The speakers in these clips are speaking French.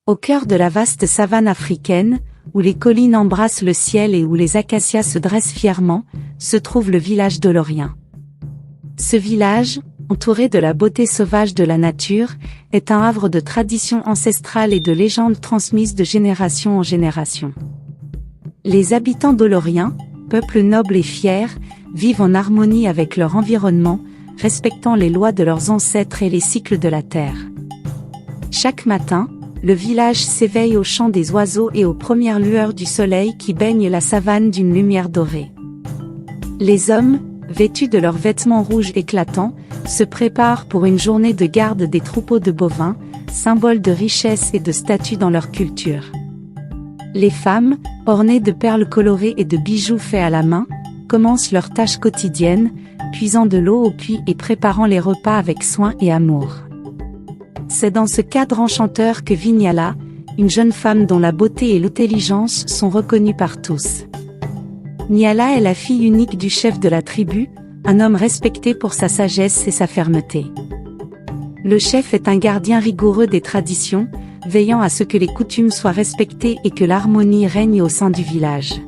Au cœur de la vaste savane africaine, où les collines embrassent le ciel et où les acacias se dressent fièrement, se trouve le village d'Olorien. Ce village, entouré de la beauté sauvage de la nature, est un havre de traditions ancestrales et de légendes transmises de génération en génération. Les habitants d'Olorien, peuple noble et fier, vivent en harmonie avec leur environnement, respectant les lois de leurs ancêtres et les cycles de la terre. Chaque matin, le village s'éveille au chant des oiseaux et aux premières lueurs du soleil qui baignent la savane d'une lumière dorée. Les hommes, vêtus de leurs vêtements rouges éclatants, se préparent pour une journée de garde des troupeaux de bovins, symbole de richesse et de statut dans leur culture. Les femmes, ornées de perles colorées et de bijoux faits à la main, commencent leurs tâches quotidiennes, puisant de l'eau au puits et préparant les repas avec soin et amour. C'est dans ce cadre enchanteur que vit Niala, une jeune femme dont la beauté et l'intelligence sont reconnues par tous. Niala est la fille unique du chef de la tribu, un homme respecté pour sa sagesse et sa fermeté. Le chef est un gardien rigoureux des traditions, veillant à ce que les coutumes soient respectées et que l'harmonie règne au sein du village.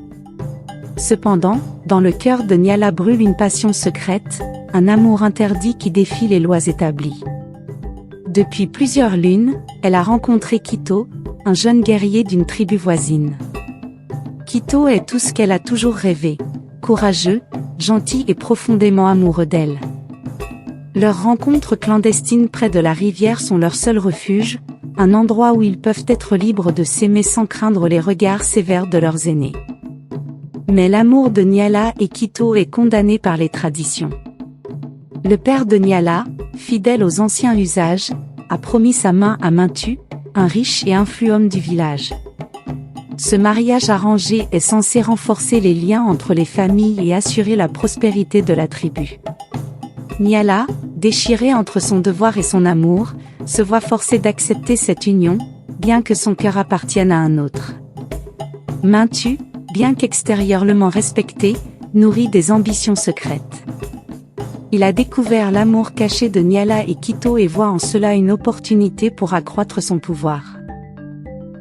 Cependant, dans le cœur de Niala brûle une passion secrète, un amour interdit qui défie les lois établies. Depuis plusieurs lunes, elle a rencontré Kito, un jeune guerrier d'une tribu voisine. Kito est tout ce qu'elle a toujours rêvé, courageux, gentil et profondément amoureux d'elle. Leurs rencontres clandestines près de la rivière sont leur seul refuge, un endroit où ils peuvent être libres de s'aimer sans craindre les regards sévères de leurs aînés. Mais l'amour de Niala et Kito est condamné par les traditions. Le père de Niala, fidèle aux anciens usages, a promis sa main à Mintu, un riche et influent homme du village. Ce mariage arrangé est censé renforcer les liens entre les familles et assurer la prospérité de la tribu. Niala, déchirée entre son devoir et son amour, se voit forcée d'accepter cette union, bien que son cœur appartienne à un autre. Mintu, bien qu'extérieurement respecté, nourrit des ambitions secrètes. Il a découvert l'amour caché de Niala et Kito et voit en cela une opportunité pour accroître son pouvoir.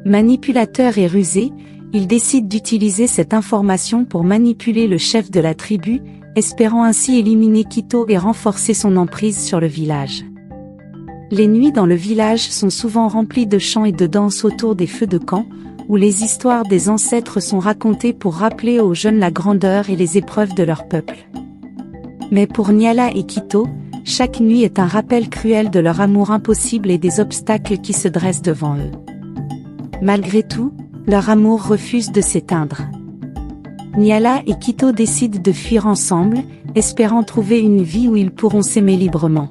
Manipulateur et rusé, il décide d'utiliser cette information pour manipuler le chef de la tribu, espérant ainsi éliminer Kito et renforcer son emprise sur le village. Les nuits dans le village sont souvent remplies de chants et de danses autour des feux de camp, où les histoires des ancêtres sont racontées pour rappeler aux jeunes la grandeur et les épreuves de leur peuple. Mais pour Niala et Kito, chaque nuit est un rappel cruel de leur amour impossible et des obstacles qui se dressent devant eux. Malgré tout, leur amour refuse de s'éteindre. Niala et Kito décident de fuir ensemble, espérant trouver une vie où ils pourront s'aimer librement.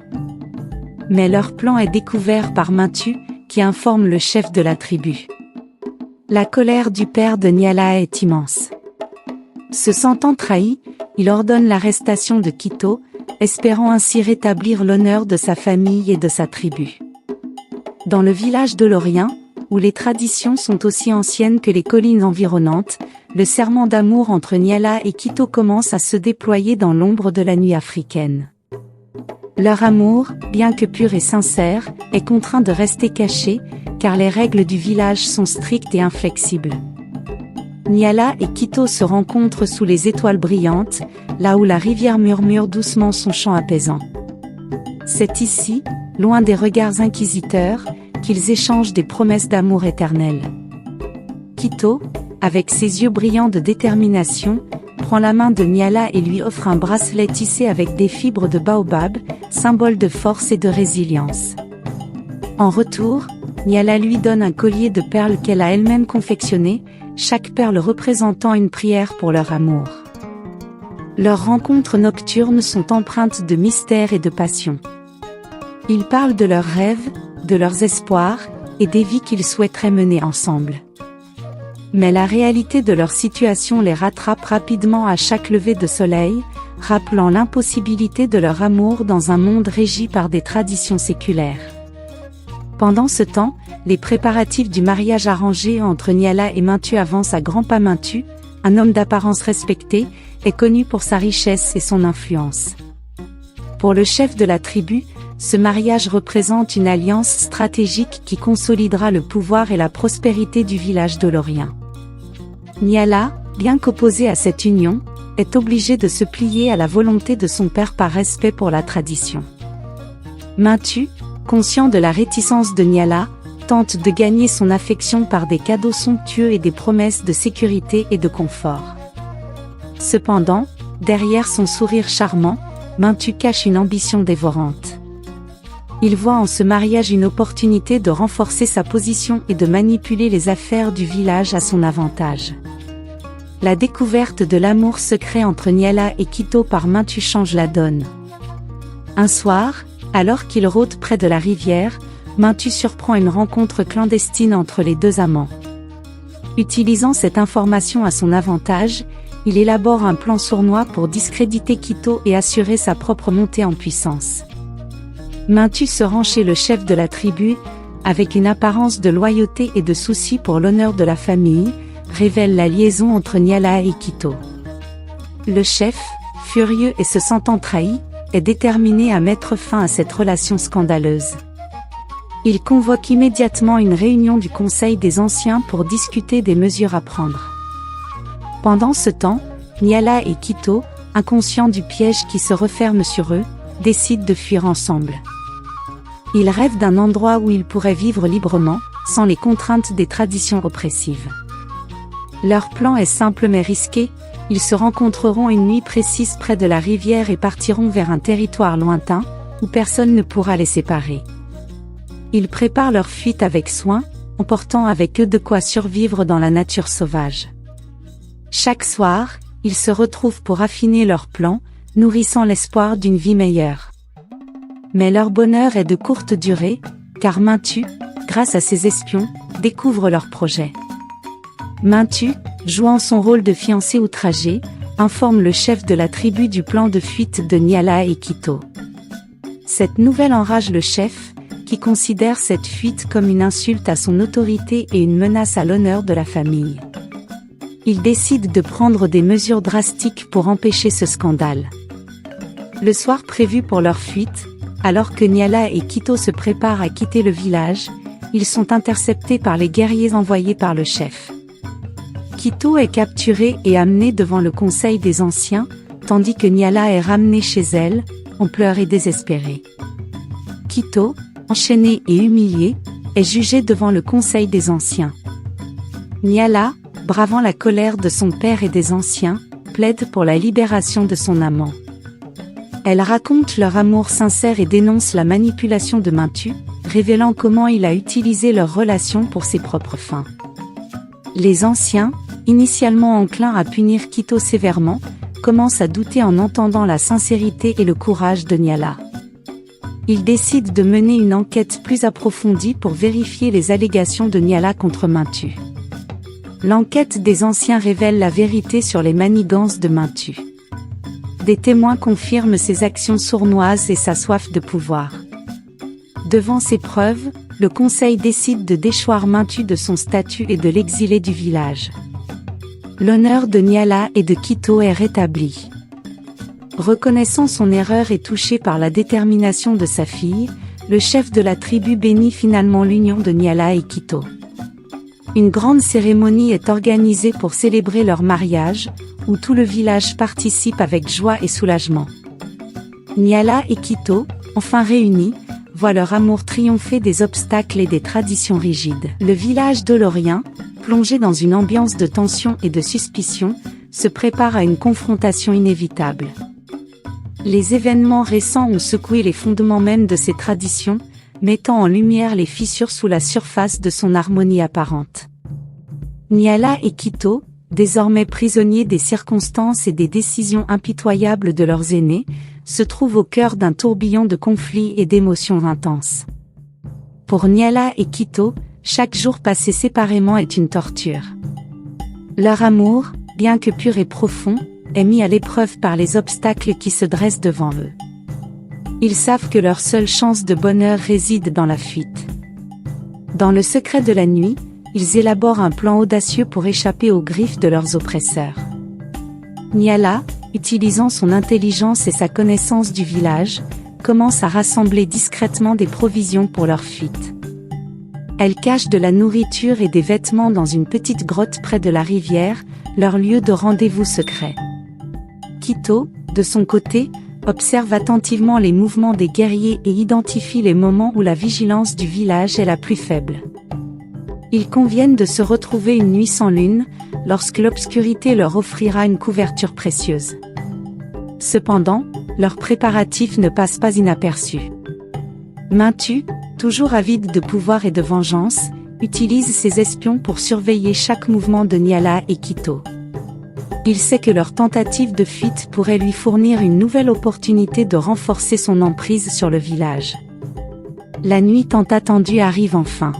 Mais leur plan est découvert par Mintu, qui informe le chef de la tribu. La colère du père de Niala est immense. Se sentant trahi, il ordonne l'arrestation de Kito, espérant ainsi rétablir l'honneur de sa famille et de sa tribu. Dans le village d'Olorien, où les traditions sont aussi anciennes que les collines environnantes, le serment d'amour entre Niala et Kito commence à se déployer dans l'ombre de la nuit africaine. Leur amour, bien que pur et sincère, est contraint de rester caché, car les règles du village sont strictes et inflexibles. Niala et Kito se rencontrent sous les étoiles brillantes, là où la rivière murmure doucement son chant apaisant. C'est ici, loin des regards inquisiteurs, qu'ils échangent des promesses d'amour éternel. Kito, avec ses yeux brillants de détermination, prend la main de Niala et lui offre un bracelet tissé avec des fibres de baobab, symbole de force et de résilience. En retour, Niala lui donne un collier de perles qu'elle a elle-même confectionné, chaque perle représentant une prière pour leur amour. Leurs rencontres nocturnes sont empreintes de mystère et de passion. Ils parlent de leurs rêves, de leurs espoirs, et des vies qu'ils souhaiteraient mener ensemble. Mais la réalité de leur situation les rattrape rapidement à chaque lever de soleil, rappelant l'impossibilité de leur amour dans un monde régi par des traditions séculaires. Pendant ce temps, les préparatifs du mariage arrangé entre Niala et Mintu avancent à grands pas. Mintu, un homme d'apparence respecté, est connu pour sa richesse et son influence. Pour le chef de la tribu, ce mariage représente une alliance stratégique qui consolidera le pouvoir et la prospérité du village dolorien. Niala, bien qu'opposé à cette union, est obligé de se plier à la volonté de son père par respect pour la tradition. Mintu, conscient de la réticence de Niala, tente de gagner son affection par des cadeaux somptueux et des promesses de sécurité et de confort. Cependant, derrière son sourire charmant, Mintu cache une ambition dévorante. Il voit en ce mariage une opportunité de renforcer sa position et de manipuler les affaires du village à son avantage. La découverte de l'amour secret entre Niala et Quito par Mintu change la donne. Un soir, alors qu'il rôde près de la rivière, Mintu surprend une rencontre clandestine entre les deux amants. Utilisant cette information à son avantage, il élabore un plan sournois pour discréditer Quito et assurer sa propre montée en puissance. Mintu se rend chez le chef de la tribu, avec une apparence de loyauté et de souci pour l'honneur de la famille, révèle la liaison entre Niala et Quito. Le chef, furieux et se sentant trahi, est déterminé à mettre fin à cette relation scandaleuse. Il convoque immédiatement une réunion du Conseil des Anciens pour discuter des mesures à prendre. Pendant ce temps, Niala et Quito, inconscients du piège qui se referme sur eux, décident de fuir ensemble. Ils rêvent d'un endroit où ils pourraient vivre librement, sans les contraintes des traditions oppressives. Leur plan est simple mais risqué, ils se rencontreront une nuit précise près de la rivière et partiront vers un territoire lointain, où personne ne pourra les séparer. Ils préparent leur fuite avec soin, emportant avec eux de quoi survivre dans la nature sauvage. Chaque soir, ils se retrouvent pour affiner leur plan, nourrissant l'espoir d'une vie meilleure. Mais leur bonheur est de courte durée, car Mintu, grâce à ses espions, découvre leur projet. Mintu, jouant son rôle de fiancé outragé, informe le chef de la tribu du plan de fuite de Niala et Quito. Cette nouvelle enrage le chef, qui considère cette fuite comme une insulte à son autorité et une menace à l'honneur de la famille. Il décide de prendre des mesures drastiques pour empêcher ce scandale. Le soir prévu pour leur fuite, alors que Niala et Quito se préparent à quitter le village, ils sont interceptés par les guerriers envoyés par le chef. Quito est capturé et amené devant le Conseil des Anciens, tandis que Niala est ramenée chez elle, en pleurs et désespérée. Quito, enchaîné et humilié, est jugé devant le Conseil des Anciens. Niala, bravant la colère de son père et des Anciens, plaide pour la libération de son amant. Elle raconte leur amour sincère et dénonce la manipulation de Mintu, révélant comment il a utilisé leur relation pour ses propres fins. Les Anciens, initialement enclins à punir Quito sévèrement, commencent à douter en entendant la sincérité et le courage de Niala. Ils décident de mener une enquête plus approfondie pour vérifier les allégations de Niala contre Mintu. L'enquête des Anciens révèle la vérité sur les manigances de Mintu. Des témoins confirment ses actions sournoises et sa soif de pouvoir. Devant ces preuves, le conseil décide de déchoir Mintu de son statut et de l'exiler du village. L'honneur de Niala et de Quito est rétabli. Reconnaissant son erreur et touché par la détermination de sa fille, le chef de la tribu bénit finalement l'union de Niala et Quito. Une grande cérémonie est organisée pour célébrer leur mariage, où tout le village participe avec joie et soulagement. Niala et Quito, enfin réunis, voient leur amour triompher des obstacles et des traditions rigides. Le village dolorien, plongé dans une ambiance de tension et de suspicion, se prépare à une confrontation inévitable. Les événements récents ont secoué les fondements mêmes de ces traditions, mettant en lumière les fissures sous la surface de son harmonie apparente. Niala et Quito, désormais prisonniers des circonstances et des décisions impitoyables de leurs aînés, se trouvent au cœur d'un tourbillon de conflits et d'émotions intenses. Pour Niala et Quito, chaque jour passé séparément est une torture. Leur amour, bien que pur et profond, est mis à l'épreuve par les obstacles qui se dressent devant eux. Ils savent que leur seule chance de bonheur réside dans la fuite. Dans le secret de la nuit, ils élaborent un plan audacieux pour échapper aux griffes de leurs oppresseurs. Niala, utilisant son intelligence et sa connaissance du village, commencent à rassembler discrètement des provisions pour leur fuite. Elles cachent de la nourriture et des vêtements dans une petite grotte près de la rivière, leur lieu de rendez-vous secret. Quito, de son côté, observe attentivement les mouvements des guerriers et identifie les moments où la vigilance du village est la plus faible. Ils conviennent de se retrouver une nuit sans lune, lorsque l'obscurité leur offrira une couverture précieuse. Cependant, leurs préparatifs ne passent pas inaperçus. Mintu, toujours avide de pouvoir et de vengeance, utilise ses espions pour surveiller chaque mouvement de Nyala et Quito. Il sait que leur tentative de fuite pourrait lui fournir une nouvelle opportunité de renforcer son emprise sur le village. La nuit tant attendue arrive enfin.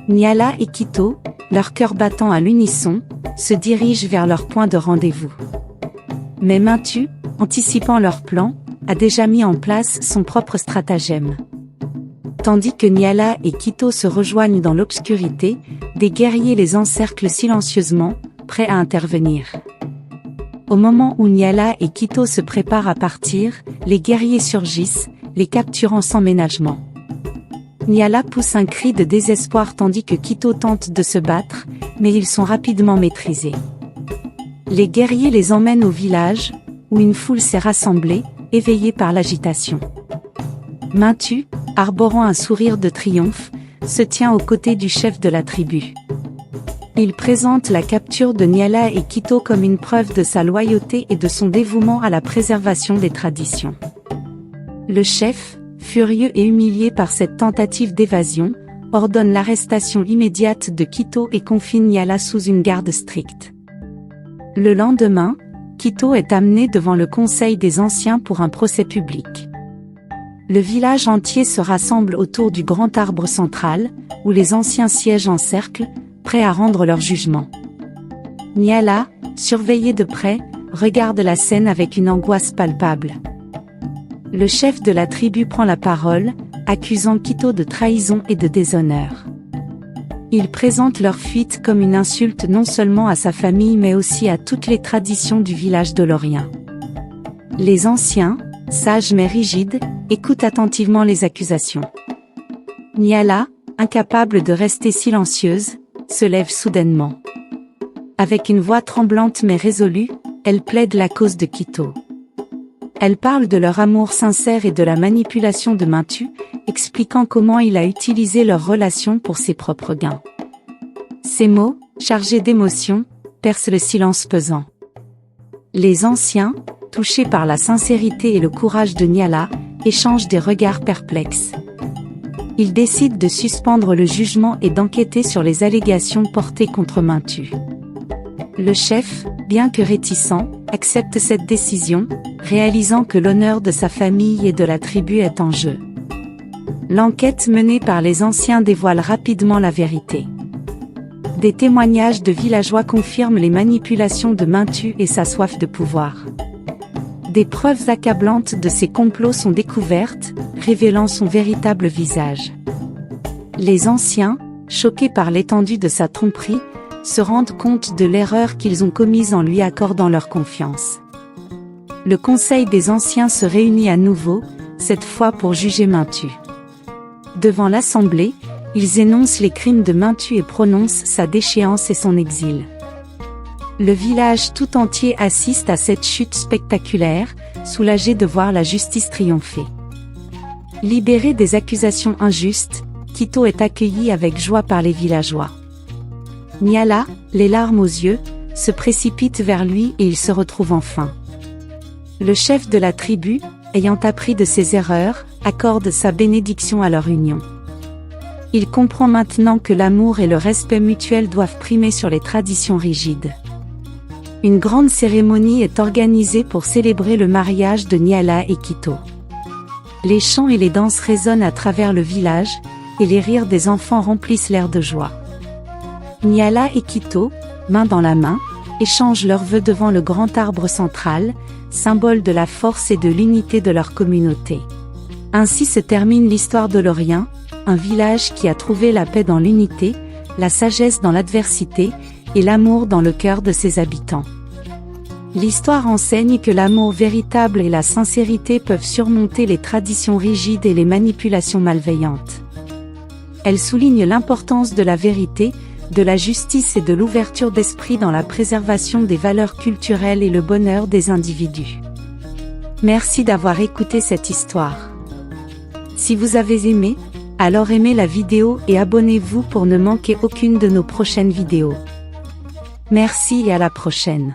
Nyala et Quito, leur cœur battant à l'unisson, se dirigent vers leur point de rendez-vous. Mais Mintu, anticipant leur plan, a déjà mis en place son propre stratagème. Tandis que Nyala et Quito se rejoignent dans l'obscurité, des guerriers les encerclent silencieusement, prêts à intervenir. Au moment où Nyala et Quito se préparent à partir, les guerriers surgissent, les capturant sans ménagement. Nyala pousse un cri de désespoir tandis que Quito tente de se battre, mais ils sont rapidement maîtrisés. Les guerriers les emmènent au village, où une foule s'est rassemblée, éveillée par l'agitation. Mintu, arborant un sourire de triomphe, se tient aux côtés du chef de la tribu. Il présente la capture de Nyala et Quito comme une preuve de sa loyauté et de son dévouement à la préservation des traditions. Le chef, furieux et humilié par cette tentative d'évasion, ordonne l'arrestation immédiate de Quito et confine Nyala sous une garde stricte. Le lendemain, Quito est amené devant le conseil des anciens pour un procès public. Le village entier se rassemble autour du grand arbre central, où les anciens siègent en cercle, prêts à rendre leur jugement. Nyala, surveillé de près, regarde la scène avec une angoisse palpable. Le chef de la tribu prend la parole, accusant Quito de trahison et de déshonneur. Il présente leur fuite comme une insulte non seulement à sa famille mais aussi à toutes les traditions du village dolorien. Les anciens, sages mais rigides, écoutent attentivement les accusations. Nyala, incapable de rester silencieuse, se lève soudainement. Avec une voix tremblante mais résolue, elle plaide la cause de Quito. Elle parle de leur amour sincère et de la manipulation de Mintu, expliquant comment il a utilisé leur relation pour ses propres gains. Ces mots, chargés d'émotion, percent le silence pesant. Les anciens, touchés par la sincérité et le courage de Nyala, échangent des regards perplexes. Ils décident de suspendre le jugement et d'enquêter sur les allégations portées contre Mintu. Le chef, bien que réticent, accepte cette décision, réalisant que l'honneur de sa famille et de la tribu est en jeu. L'enquête menée par les anciens dévoile rapidement la vérité. Des témoignages de villageois confirment les manipulations de Mintu et sa soif de pouvoir. Des preuves accablantes de ses complots sont découvertes, révélant son véritable visage. Les anciens, choqués par l'étendue de sa tromperie, se rendent compte de l'erreur qu'ils ont commise en lui accordant leur confiance. Le conseil des anciens se réunit à nouveau, cette fois pour juger Mintu. Devant l'assemblée, ils énoncent les crimes de Mintu et prononcent sa déchéance et son exil. Le village tout entier assiste à cette chute spectaculaire, soulagé de voir la justice triompher. Libéré des accusations injustes, Quito est accueilli avec joie par les villageois. Nyala, les larmes aux yeux, se précipite vers lui et il se retrouve enfin. Le chef de la tribu, ayant appris de ses erreurs, accorde sa bénédiction à leur union. Il comprend maintenant que l'amour et le respect mutuel doivent primer sur les traditions rigides. Une grande cérémonie est organisée pour célébrer le mariage de Nyala et Quito. Les chants et les danses résonnent à travers le village, et les rires des enfants remplissent l'air de joie. Nyala et Quito, main dans la main, échangent leurs vœux devant le grand arbre central, symbole de la force et de l'unité de leur communauté. Ainsi se termine l'histoire d'Olorien, un village qui a trouvé la paix dans l'unité, la sagesse dans l'adversité, et l'amour dans le cœur de ses habitants. L'histoire enseigne que l'amour véritable et la sincérité peuvent surmonter les traditions rigides et les manipulations malveillantes. Elle souligne l'importance de la vérité, de la justice et de l'ouverture d'esprit dans la préservation des valeurs culturelles et le bonheur des individus. Merci d'avoir écouté cette histoire. Si vous avez aimé, alors aimez la vidéo et abonnez-vous pour ne manquer aucune de nos prochaines vidéos. Merci et à la prochaine.